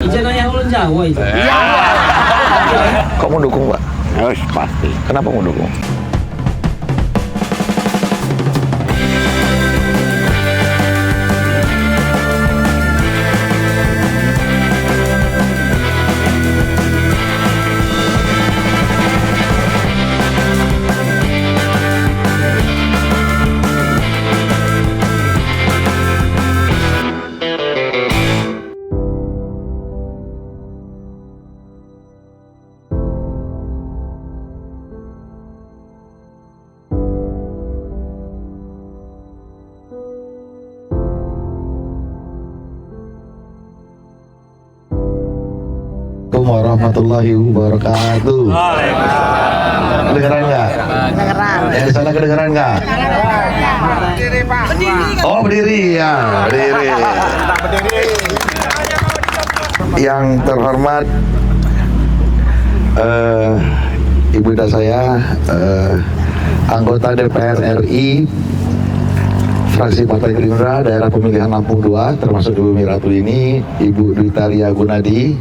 Channel yang ulun Jawa itu. Iya. Kok mau dukung, Pak? Harus pasti. Kenapa mau dukung? Warahmatullahi wabarakatuh. Kedengeran nggak? Kedengeran. Yang di sana kedengeran nggak? Berdiri, Pak. Oh, berdiri ya, berdiri. Yang terhormat Ibu dan saya, anggota DPR RI fraksi Partai Gerindra daerah pemilihan Lampung II, termasuk Ibu Miratu ini, Ibu Dwi Taria Gunadi.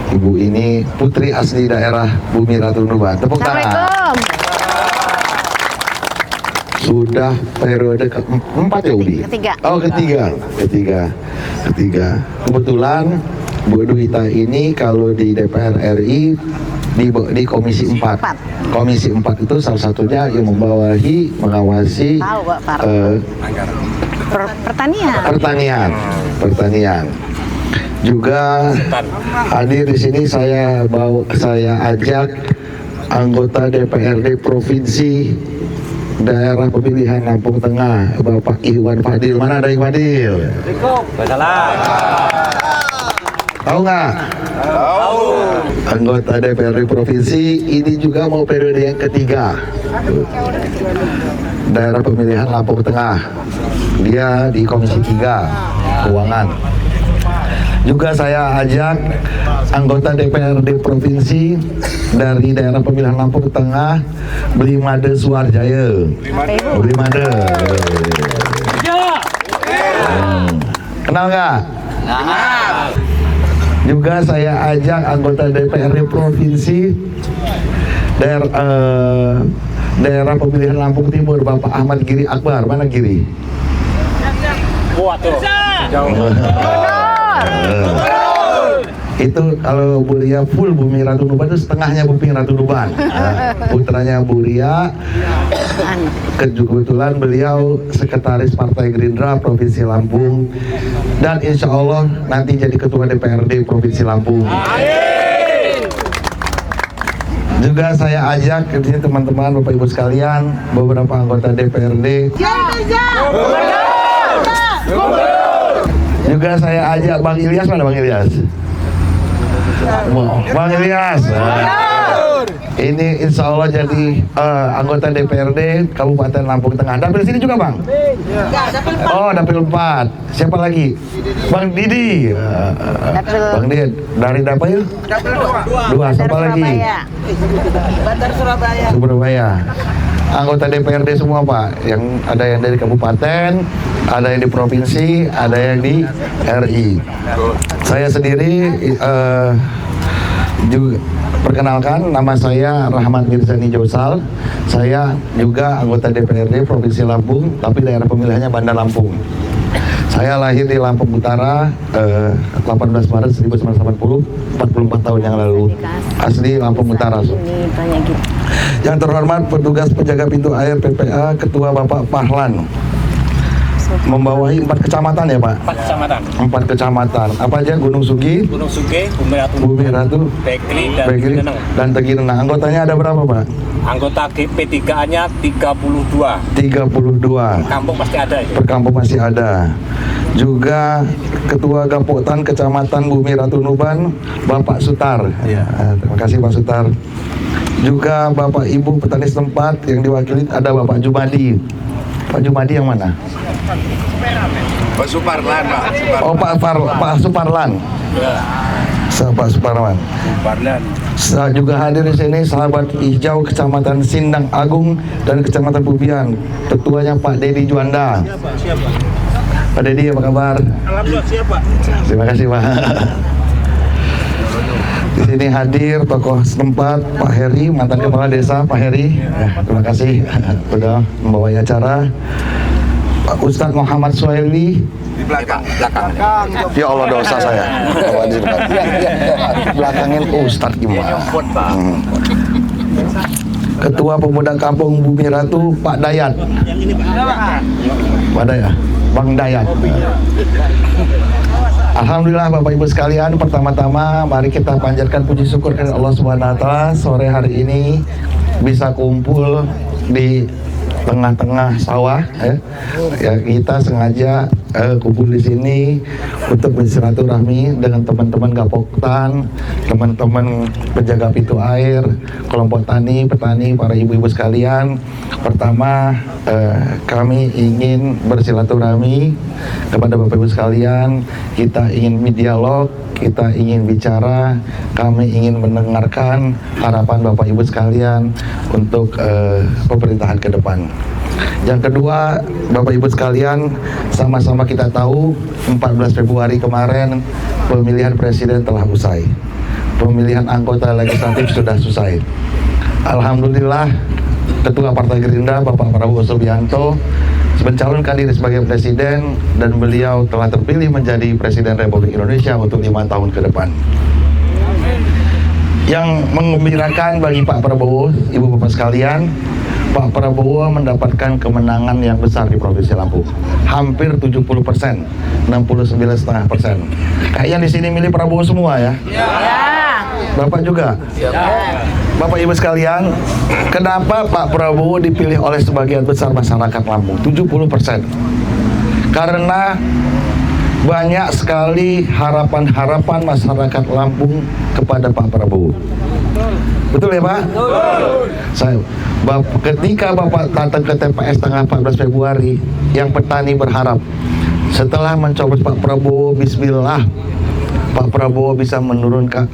Ibu ini putri asli daerah Bumi Ratu Nuban. Tepuk tangan. Sudah periode keempat ya, Udi? Ketiga. Oh, ketiga. Kebetulan Bu Dwita ini kalau di DPR RI di Komisi 4. Komisi 4 itu salah satunya yang mengawasi pertanian. Juga hadir di sini saya ajak anggota DPRD Provinsi Daerah Pemilihan Lampung Tengah, Bapak Iwan Fadil. Mana ada Iwan Fadil? Tahu nggak? Tahu. Anggota DPRD Provinsi ini juga mau periode yang ketiga. Daerah Pemilihan Lampung Tengah. Dia di Komisi 3 Keuangan. Juga saya ajak anggota DPRD Provinsi dari daerah pemilihan Lampung Tengah, Blimade Suarjaya. Blimade. Kenal nggak? Juga saya ajak anggota DPRD Provinsi daerah pemilihan Lampung Timur, Bapak Ahmad Giri Akbar. Mana Giri? Waduh. Itu kalau Bulia full Bumi Ratu Nuban itu setengahnya Bumi Ratu Nuban. Putranya Bulia, kebetulan beliau sekretaris Partai Gerindra Provinsi Lampung, dan insya Allah nanti jadi ketua DPRD Provinsi Lampung. Juga saya ajak ke sini teman-teman, Bapak Ibu sekalian, beberapa anggota DPRD. Juga saya ajak Bang Ilyas. Mana Bang Ilyas? Bang Ilyas. Ini insya Allah jadi anggota DPRD Kabupaten Lampung Tengah. Dapil sini juga Bang? Oh, dapil 4. Siapa lagi? Bang Didi. Bang Didi dari dapil? Dapil 2. Siapa lagi? Bandar Surabaya. Surabaya. Anggota DPRD semua Pak, yang ada yang dari kabupaten, ada yang di provinsi, ada yang di RI. Saya sendiri juga perkenalkan, nama saya Rahmat Mirzani Josal. Saya juga anggota DPRD Provinsi Lampung, tapi daerah pemilihannya Bandar Lampung. Saya lahir di Lampung Utara 18 Maret 1980, 44 tahun yang lalu. Asli Lampung Utara. Yang terhormat petugas penjaga pintu air PPA, Ketua Bapak Pahlan. Membawahi 4 kecamatan ya Pak? 4 kecamatan. 4 kecamatan. Apa aja? Gunung Sugi, Bumi Ratu, Bekri, dan Teginenang. Anggotanya ada berapa Pak? Anggota P3A-nya 32. 32. Kampung pasti ada itu. Perkampung masih ada. Juga Ketua Gapotan Kecamatan Bumi Ratu Nuban, Bapak Sutar. Ya, terima kasih Pak Sutar. Juga Bapak Ibu petani setempat yang diwakili ada Bapak Jumadi. Pak Jumadi yang mana? Pak Suparlan, Pak. Oh, Pak Suparlan. Pak Suparlan. Saya juga hadir di sini sahabat hijau Kecamatan Sindang Agung dan Kecamatan Bubian. Ketuanya Pak Dedi Juanda. Pak Dedi, apa kabar? Alhamdulillah, siap Pak. Terima kasih Pak. Hari ini hadir tokoh setempat Pak Heri, mantan kepala desa Pak Heri. Terima kasih sudah membawa acara. Pak Ustadz Muhammad Suhaili Di belakang. Ya Allah dosa saya. Belakangin Ustadz gimana? Ketua Pemuda Kampung Bumi Ratu Pak Dayat. Pak Dayat, Bang Dayat. Alhamdulillah Bapak Ibu sekalian, pertama-tama mari kita panjatkan puji syukur kepada Allah Subhanahu wa taala sore hari ini bisa kumpul di tengah-tengah sawah ya kita sengaja kumpul di sini untuk bersilaturahmi dengan teman-teman Gapoktan, teman-teman penjaga pintu air, kelompok tani, petani, para ibu-ibu sekalian. Pertama kami ingin bersilaturahmi kepada Bapak Ibu sekalian, kita ingin berdialog, kita ingin bicara, kami ingin mendengarkan harapan Bapak Ibu sekalian untuk pemerintahan ke depan. Yang kedua, Bapak Ibu sekalian, sama-sama kita tahu 14 Februari kemarin pemilihan presiden telah usai. Pemilihan anggota legislatif sudah selesai. Alhamdulillah, Ketua Partai Gerindra Bapak Prabowo Subianto mencalonkan diri sebagai presiden dan beliau telah terpilih menjadi Presiden Republik Indonesia untuk 5 tahun ke depan. Yang mengembirakan bagi Pak Prabowo, Ibu Bapak sekalian, Pak Prabowo mendapatkan kemenangan yang besar di Provinsi Lampung, hampir 70%, 69,5%. Kayaknya di sini milih Prabowo semua ya? Bapak juga? Bapak Ibu sekalian, kenapa Pak Prabowo dipilih oleh sebagian besar masyarakat Lampung? 70%. Karena banyak sekali harapan-harapan masyarakat Lampung kepada Pak Prabowo. Betul ya Pak? Ketika Bapak datang ke TPS tanggal 14 Februari, yang petani berharap setelah mencoblos Pak Prabowo, bismillah, Pak Prabowo bisa menurunkan,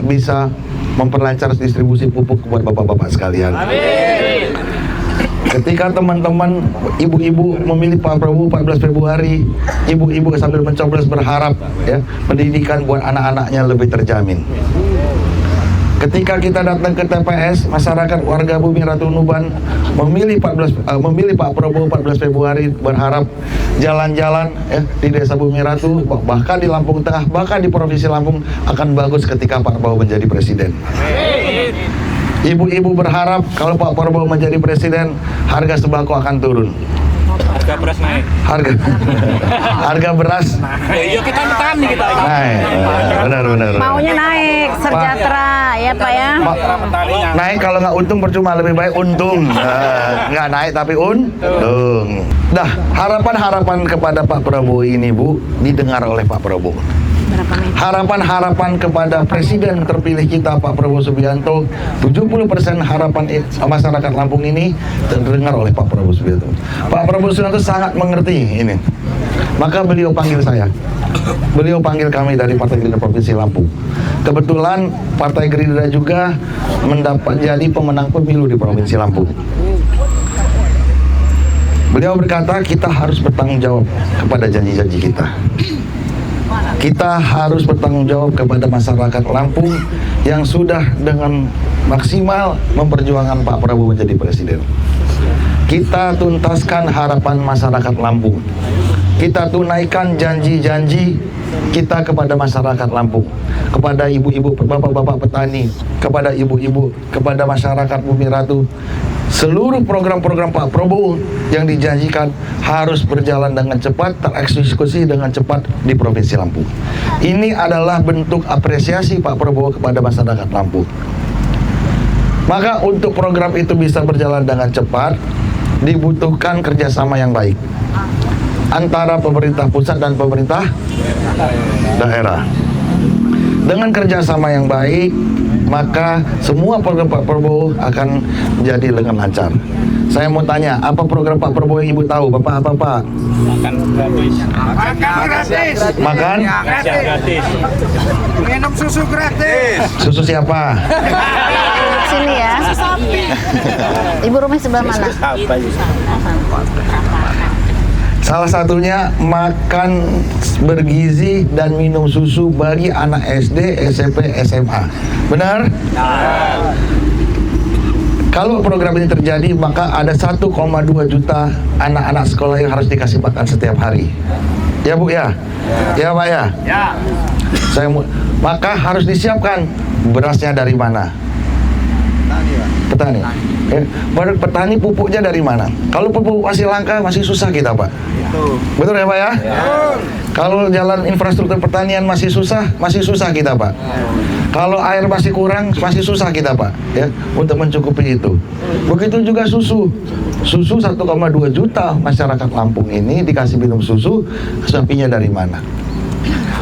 bisa memperlancar distribusi pupuk kepada bapak-bapak sekalian. Amin. Ketika teman-teman ibu-ibu memilih Pak Prabowo 14 Februari, ibu-ibu sambil mencoblos berharap ya, pendidikan buat anak-anaknya lebih terjamin. Ketika kita datang ke TPS, masyarakat warga Bumi Ratu Nuban memilih Pak Prabowo 14 Februari berharap jalan-jalan ya, di Desa Bumi Ratu, bahkan di Lampung Tengah, bahkan di Provinsi Lampung akan bagus ketika Pak Prabowo menjadi presiden. Ibu-ibu berharap kalau Pak Prabowo menjadi presiden, harga sembako akan turun. Harga beras naik. Harga beras. Iya kita petani kita. Naik. Benar. Maunya naik, sejahtera ya Pak ya. Naik kalau nggak untung percuma, lebih baik untung. Nggak naik tapi untung. Dah, harapan-harapan kepada Pak Prabowo ini Bu didengar oleh Pak Prabowo. Harapan-harapan kepada Presiden terpilih kita Pak Prabowo Subianto, 70% harapan masyarakat Lampung ini terdengar oleh Pak Prabowo Subianto. Pak Prabowo Subianto sangat mengerti ini. Maka beliau panggil saya. Beliau panggil kami dari Partai Gerindra Provinsi Lampung. Kebetulan Partai Gerindra juga jadi pemenang pemilu di Provinsi Lampung. Beliau berkata kita harus bertanggung jawab kepada janji-janji kita. Kita harus bertanggung jawab kepada masyarakat Lampung yang sudah dengan maksimal memperjuangkan Pak Prabowo menjadi presiden. Kita tuntaskan harapan masyarakat Lampung. Kita tunaikan janji-janji kita kepada masyarakat Lampung, kepada ibu-ibu, bapak-bapak petani, kepada ibu-ibu, kepada masyarakat Bumi Ratu. Seluruh program-program Pak Prabowo yang dijanjikan harus berjalan dengan cepat, tereksekusi dengan cepat di Provinsi Lampung. Ini adalah bentuk apresiasi Pak Prabowo kepada masyarakat Lampung. Maka untuk program itu bisa berjalan dengan cepat, dibutuhkan kerjasama yang baik antara pemerintah pusat dan pemerintah daerah. Dengan kerjasama yang baik, maka semua program Pak Prabowo akan menjadi dengan lancar. Saya mau tanya, apa program Pak Prabowo yang Ibu tahu? Bapak apa Pak? Makan gratis. Makan? Gratis. Minum susu gratis. Susu siapa? Sini ya. Ibu rumah sebelah mana? Salah satunya makan bergizi dan minum susu bagi anak SD, SMP, SMA. Benar? Kalau program ini terjadi, maka ada 1,2 juta anak-anak sekolah yang harus dikasih makan setiap hari. Ya Bu ya? Ya Pak ya? Maka harus disiapkan berasnya dari mana? Petani. Petani pupuknya dari mana? Kalau pupuk masih langka, masih susah kita Pak. Betul ya Pak ya? Kalau jalan infrastruktur pertanian masih susah kita Pak. Kalau air masih kurang, masih susah kita Pak, ya, untuk mencukupi itu. Begitu juga susu. Susu 1,2 juta masyarakat Lampung ini dikasih minum susu, sapinya dari mana?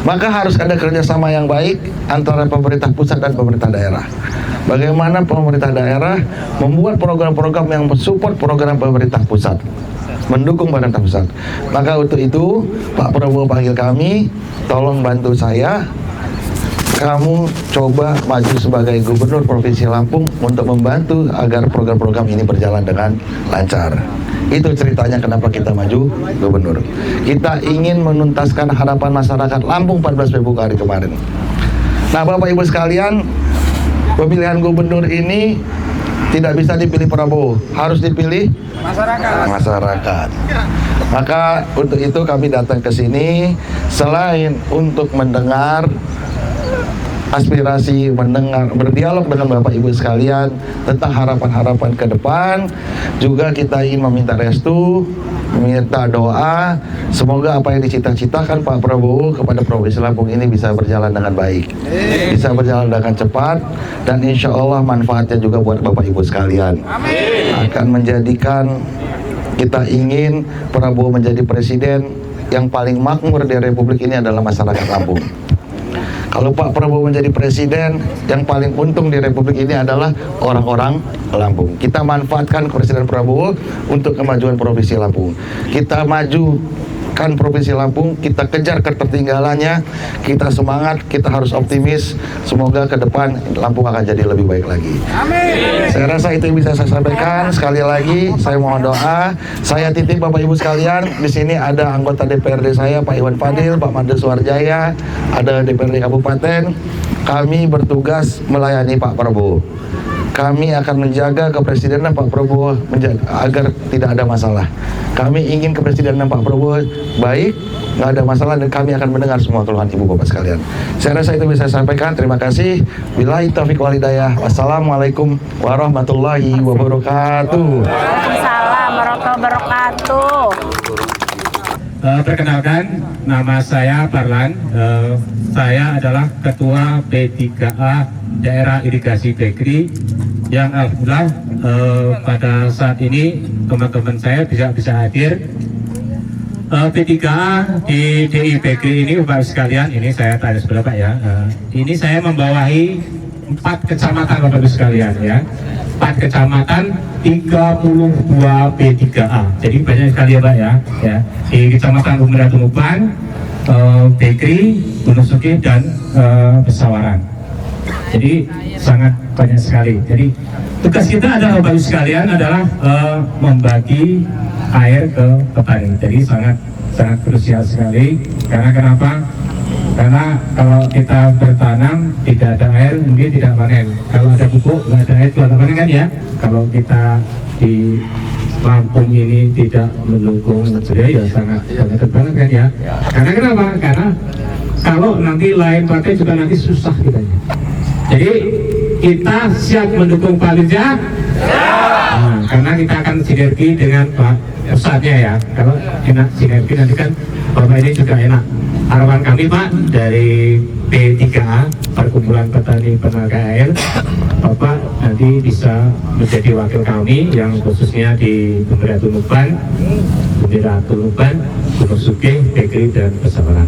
Maka harus ada kerjasama yang baik antara pemerintah pusat dan pemerintah daerah. Bagaimana pemerintah daerah membuat program-program yang mensupport program pemerintah pusat, mendukung pemerintah pusat. Maka untuk itu Pak Prabowo panggil kami, tolong bantu saya. Kamu coba maju sebagai Gubernur Provinsi Lampung untuk membantu agar program-program ini berjalan dengan lancar. Itu ceritanya kenapa kita maju Gubernur. Kita ingin menuntaskan harapan masyarakat Lampung 14 Februari kemarin. Nah Bapak Ibu sekalian, pemilihan Gubernur ini tidak bisa dipilih Prabowo, harus dipilih masyarakat. Maka untuk itu kami datang ke sini selain untuk mendengar aspirasi, mendengar, berdialog dengan Bapak Ibu sekalian tentang harapan-harapan ke depan, juga kita ingin meminta restu, meminta doa, semoga apa yang dicita-citakan Pak Prabowo kepada Provinsi Lampung ini bisa berjalan dengan baik, bisa berjalan dengan cepat, dan insya Allah manfaatnya juga buat Bapak Ibu sekalian. Akan menjadikan, kita ingin Prabowo menjadi presiden yang paling makmur di Republik ini adalah masyarakat Lampung. Kalau Pak Prabowo menjadi presiden, yang paling untung di Republik ini adalah orang-orang Lampung. Kita manfaatkan Presiden Prabowo untuk kemajuan Provinsi Lampung. Kita majukan Provinsi Lampung, kita kejar ketertinggalannya, kita semangat, kita harus optimis. Semoga ke depan Lampung akan jadi lebih baik lagi. Amin. Saya rasa itu yang bisa saya sampaikan. Sekali lagi, saya mohon doa. Saya titip Bapak Ibu sekalian, di sini ada anggota DPRD saya, Pak Iwan Fadil, Pak Made Suarjaya, ada DPRD Kabupaten. Kami bertugas melayani Pak Prabowo. Kami akan menjaga kepresidenan Pak Prabowo agar tidak ada masalah. Kami ingin kepresidenan Pak Prabowo baik, nggak ada masalah, dan kami akan mendengar semua keluhan Ibu Bapak sekalian. Saya rasa itu bisa saya sampaikan. Terima kasih. Billahi taufiq wal hidayah. Wassalamualaikum warahmatullahi wabarakatuh. Waalaikumsalam warahmatullahi wabarakatuh. Perkenalkan, nama saya Parlan. Saya adalah Ketua P3A Daerah Irigasi Bekri, yang alhamdulillah pada saat ini teman-teman saya bisa hadir. P3A di DI Bekri ini Bapak sekalian, ini saya tanya sebelah Pak ya. Ini saya membawahi 4 kecamatan Bapak Ibu sekalian ya. 4 kecamatan, 32 P3A. Jadi banyak sekali ya Pak ya. Di Kecamatan Bumera Tumupan, Bekri, Gunung Suki, dan Pesawaran. Jadi sangat banyak sekali. Jadi tugas kita adalah Bapak Ibu sekalian adalah membagi air ke petani. Jadi sangat krusial sekali. Karena kenapa? Karena kalau kita bertanam tidak ada air, mungkin tidak panen. Kalau ada pupuk nggak ada air, tidak panen kan ya. Kalau kita di Lampung ini tidak mendukung ya sangat banget kan ya. Karena kenapa? Karena kalau nanti lain pakai juga nanti susah kita. Jadi kita siap mendukung Pak Lurah. Nah, karena kita akan sinergi dengan Pak pusatnya ya. Kalau enak sinergi nanti kan Bapak ini juga enak. Harapan kami Pak dari P3A Perkumpulan Petani Penaga Air, Bapak nanti bisa menjadi wakil kami yang khususnya di Bumera Tumupan, Gunung Suki, Bekri, dan Pesawaran.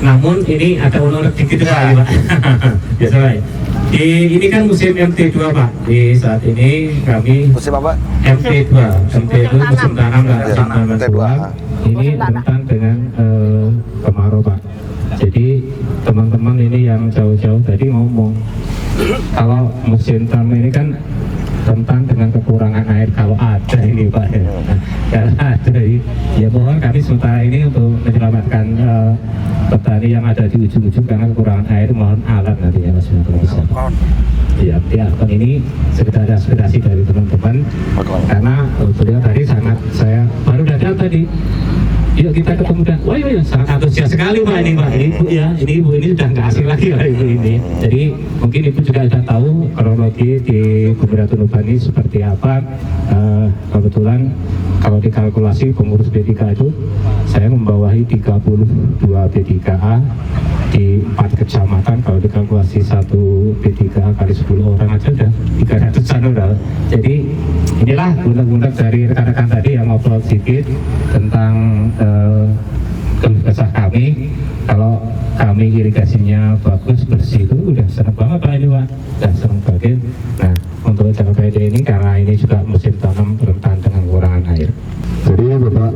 Namun ini ada ulur dikit Pak. Biasa Pak. Ini kan musim MT2 Pak. Di saat ini kami musim apa? MT2 itu musim tanam dan musim tanam tua. Ini rentan dengan kemarau Pak. Jadi teman-teman ini yang jauh-jauh tadi ngomong kalau musim tanam ini kan rentan dengan kekurangan air kalau ada ini Pak ya. Nah, kalau ada ya mohon kami sementara ini untuk menyelamatkan petani yang ada di ujung-ujung karena kekurangan air, mohon alat nanti ya Mas kalau bisa. Ya, kan ini sekedar aspirasi dari teman-teman karena beliau tadi sangat, saya baru datang tadi, yuk kita ketemu dan wah iya sangat antusias sekali Pak ini Pak, ini Ibu ya, ini Ibu ini sudah nggak asing lagi Pak Ibu ini. Jadi mungkin Ibu juga sudah tahu kronologi di Bumira Tunuban ini seperti apa. Kebetulan kalau dikalkulasi pengurus B3A itu saya membawahi 32 B3A di 4 kecamatan. Kalau dikalkulasi satu B3A kali 10 orang aja udah 300-an udah. Jadi inilah undang-undang dari rekan-rekan tadi yang ngobrol sedikit tentang keluh kesah kami. Kalau kami irigasinya bagus, bersih, itu udah senang banget Pak ini Pak, udah senang banget. Nah untuk jangka pendek ini karena ini juga musim tanam rentan dengan kekurangan air. Jadi Bapak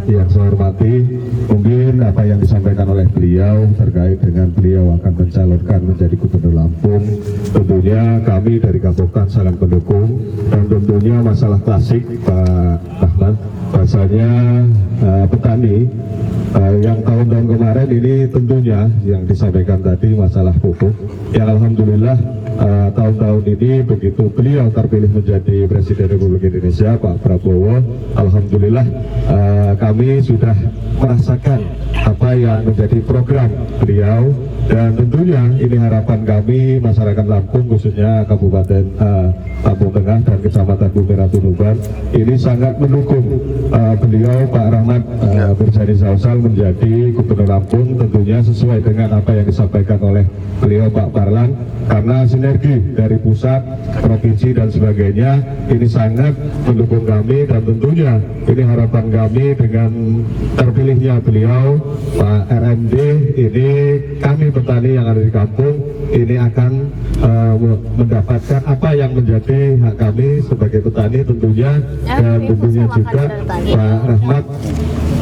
yang saya hormati, mungkin apa yang disampaikan oleh beliau terkait dengan beliau akan mencalonkan menjadi Gubernur Lampung, tentunya kami dari Kabupaten sangat mendukung, dan tentunya masalah klasik Pak Rahmat, bahasanya petani yang tahun-tahun kemarin ini tentunya yang disampaikan tadi masalah pupuk, yang alhamdulillah tahun-tahun ini begitu beliau terpilih menjadi Presiden Republik Indonesia Pak Prabowo, alhamdulillah kami sudah merasakan apa yang menjadi program beliau, dan tentunya ini harapan kami masyarakat Lampung khususnya Kabupaten Lampung Tengah dan Kecamatan Bumira Tunuban ini sangat mendukung beliau Pak Rahmat Mirzani Zausal menjadi Gubernur Lampung, tentunya sesuai dengan apa yang disampaikan oleh beliau Pak Parlan, karena sinergi dari pusat, provinsi dan sebagainya ini sangat mendukung kami, dan tentunya ini harapan kami dengan terpilihnya beliau Pak RMD ini, kami petani yang ada di kampung ini akan mendapatkan apa yang menjadi hak kami sebagai petani tentunya, dan tentunya juga Pak Rahmat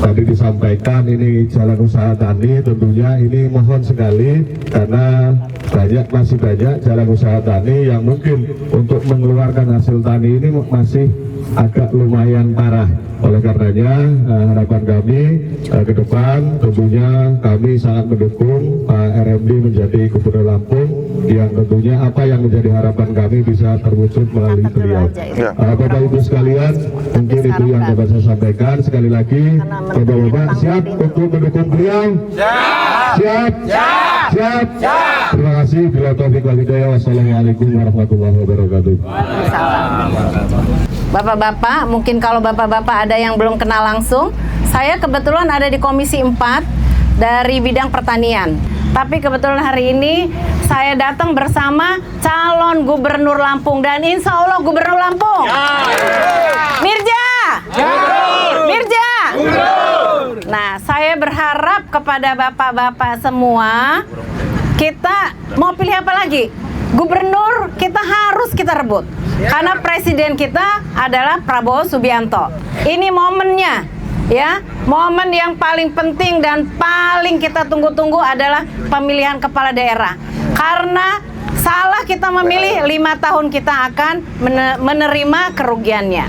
tadi disampaikan ini jalan usaha tani, tentunya ini mohon sekali karena masih banyak jalan usaha tani yang mungkin untuk mengeluarkan hasil tani ini masih agak lumayan parah. Oleh karenanya harapan kami ke depan tentunya kami sangat mendukung Pak RMD menjadi Gubernur Lampung, yang tentunya apa yang menjadi harapan kami bisa terwujud melalui beliau. Bapak Ibu sekalian, mungkin itu yang dapat saya sampaikan. Sekali lagi Bapak-Bapak siap untuk mendukung beliau? Siap? Siap? Terima kasih. Bila taufiq wal hidayah. Wassalamualaikum warahmatullahi wabarakatuh. Bapak-bapak, mungkin kalau bapak-bapak ada yang belum kenal langsung, saya kebetulan ada di Komisi 4 dari bidang pertanian. Tapi kebetulan hari ini saya datang bersama calon Gubernur Lampung, dan insya Allah Gubernur Lampung. Mirja! Mirja! Nah, saya berharap kepada bapak-bapak semua, kita mau pilih apa lagi? Gubernur kita harus kita rebut. Karena presiden kita adalah Prabowo Subianto. Ini momennya, ya, momen yang paling penting dan paling kita tunggu-tunggu adalah pemilihan kepala daerah. Karena salah kita memilih, 5 tahun kita akan menerima kerugiannya.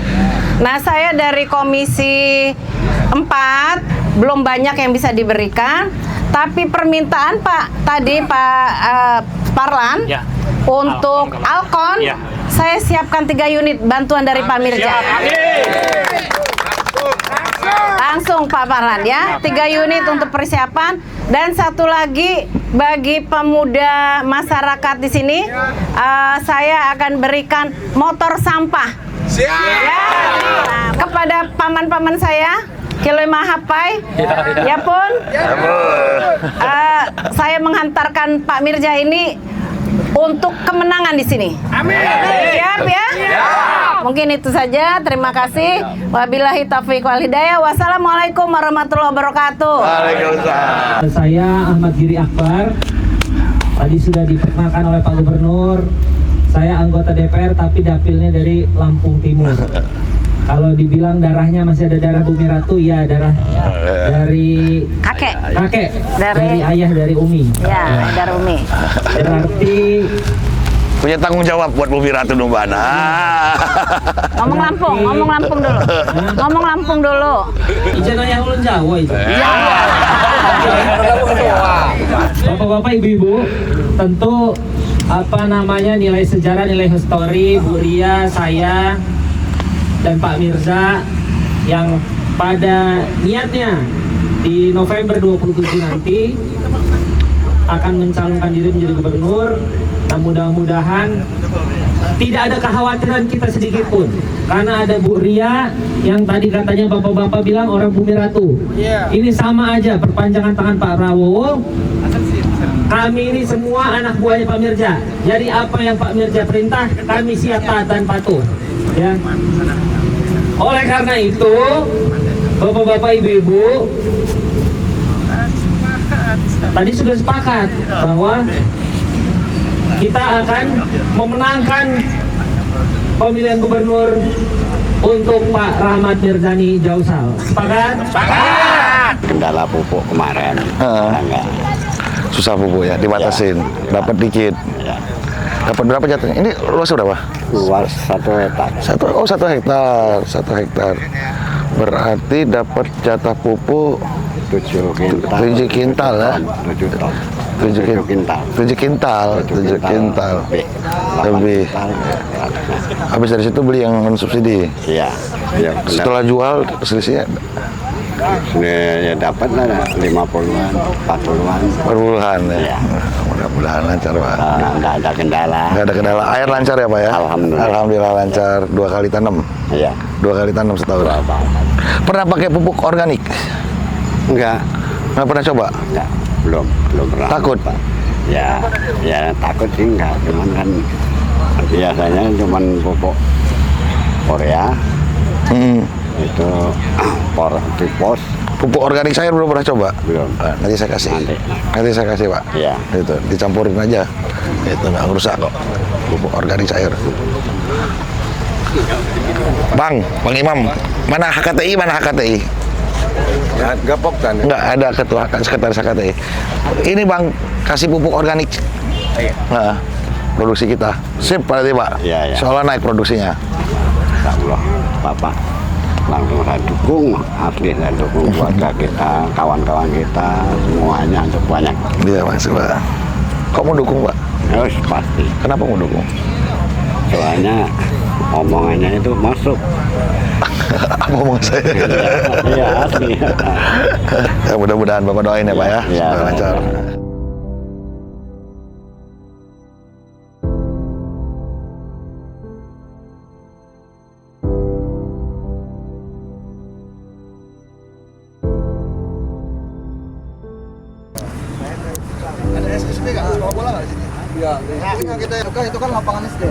Nah, saya dari Komisi 4 belum banyak yang bisa diberikan, tapi permintaan Pak Parlan ya, untuk Alkon ya, saya siapkan 3 unit bantuan dari Pak Mirja. Langsung Pak Parlan ya, 3 unit untuk persiapan, dan 1 lagi bagi pemuda masyarakat di sini, saya akan berikan motor sampah. Ya, kepada paman-paman saya, Kilo Mahapai, ya pun, saya menghantarkan Pak Mirja ini untuk kemenangan di sini. Amin. Siap ya? Mungkin itu saja. Terima kasih. Wabillahi taufiq wal hidayah. Wassalamualaikum warahmatullahi wabarakatuh. Waalaikumsalam. Saya Ahmad Giri Akbar. Tadi sudah diperkenalkan oleh Pak Gubernur. Saya anggota DPR tapi dapilnya dari Lampung Timur. Kalau dibilang darahnya masih ada darah Bumi Ratu, ya darah dari kakek, dari ayah, dari Umi. Ya, dari Umi. Berarti punya tanggung jawab buat Bobi Ratu Numbana. Ngomong Lampung dulu. Ngomong Lampung dulu. Ijana yang ulun Jawa itu. Bapak-bapak, ibu-ibu, tentu nilai sejarah, nilai histori Bu Ria, saya dan Pak Mirza yang pada niatnya di November 27 nanti akan mencalonkan diri menjadi gubernur. Nah, mudah-mudahan tidak ada kekhawatiran kita sedikit pun, karena ada Bu Ria yang tadi katanya bapak-bapak bilang orang Bumi Ratu. Ini sama aja perpanjangan tangan Pak Prabowo. Kami ini semua anak buahnya Pak Mirza. Jadi apa yang Pak Mirza perintah, kami siap taat dan patuh. Ya. Oleh karena itu, bapak-bapak, ibu-ibu, tadi sudah sepakat bahwa kita akan memenangkan pemilihan gubernur untuk Pak Rahmat Mirzani Jausal. Sepakat? Sepakat! Kendala pupuk kemarin. Enggak. Susah pupuk ya, dibatasin, dapat dikit. Dapat berapa jatuhnya? Ini luasnya berapa? Luas 1 hektar. 1 hektar. Berarti dapat jatah pupuk 7 kintal. 7 kintal ya. 7 ton. 7 kintal. 7 kintal. Lebih. Habis dari situ beli yang non subsidi. Iya. Ya, Setelah jual selisihnya ya dapat lah 50-an, 40-an. perpuluhan ya. Iya. Mudah-mudahan lancar Pak. Enggak ada kendala. Nggak ada kendala. Air lancar ya Pak ya? Alhamdulillah. Alhamdulillah lancar. 2 kali tanam. Iya. 2 kali tanam setahun. Pernah pakai pupuk organik? Enggak. Nggak pernah coba? Enggak. Belum pernah. Takut? Ya takut sih enggak. Cuman kan biasanya cuman pupuk Korea. Itu tipos. Pupuk organik saya belum pernah coba. Belum. Nanti saya kasih. Nanti saya kasih Pak. Iya. Itu dicampurin aja. Itu nggak rusak kok. Pupuk organik cair. Bang Imam, mana HKTI? Gapok kan. Enggak ada ketua sekretaris HKTI. Ini Bang kasih pupuk organik. Nah, produksi kita. Sip berarti Pak. Iya. Soalnya naik produksinya. Insyaallah Bapak langsung saya dukung, asli saya dukung keluarga kita, kawan-kawan kita, semuanya untuk banyak. Iya Mas Pak. Kok mau dukung Pak? Harus pasti. Kenapa mau dukung? Soalnya omongannya itu masuk. Apa omong saya? Iya asli. Ya, mudah-mudahan Bapak doain ya Pak ya. Iya. Supaya lancar. Ada SSB nggak? Sekolah bola nggak di sini? Iya. Kita itu kan lapangan SD.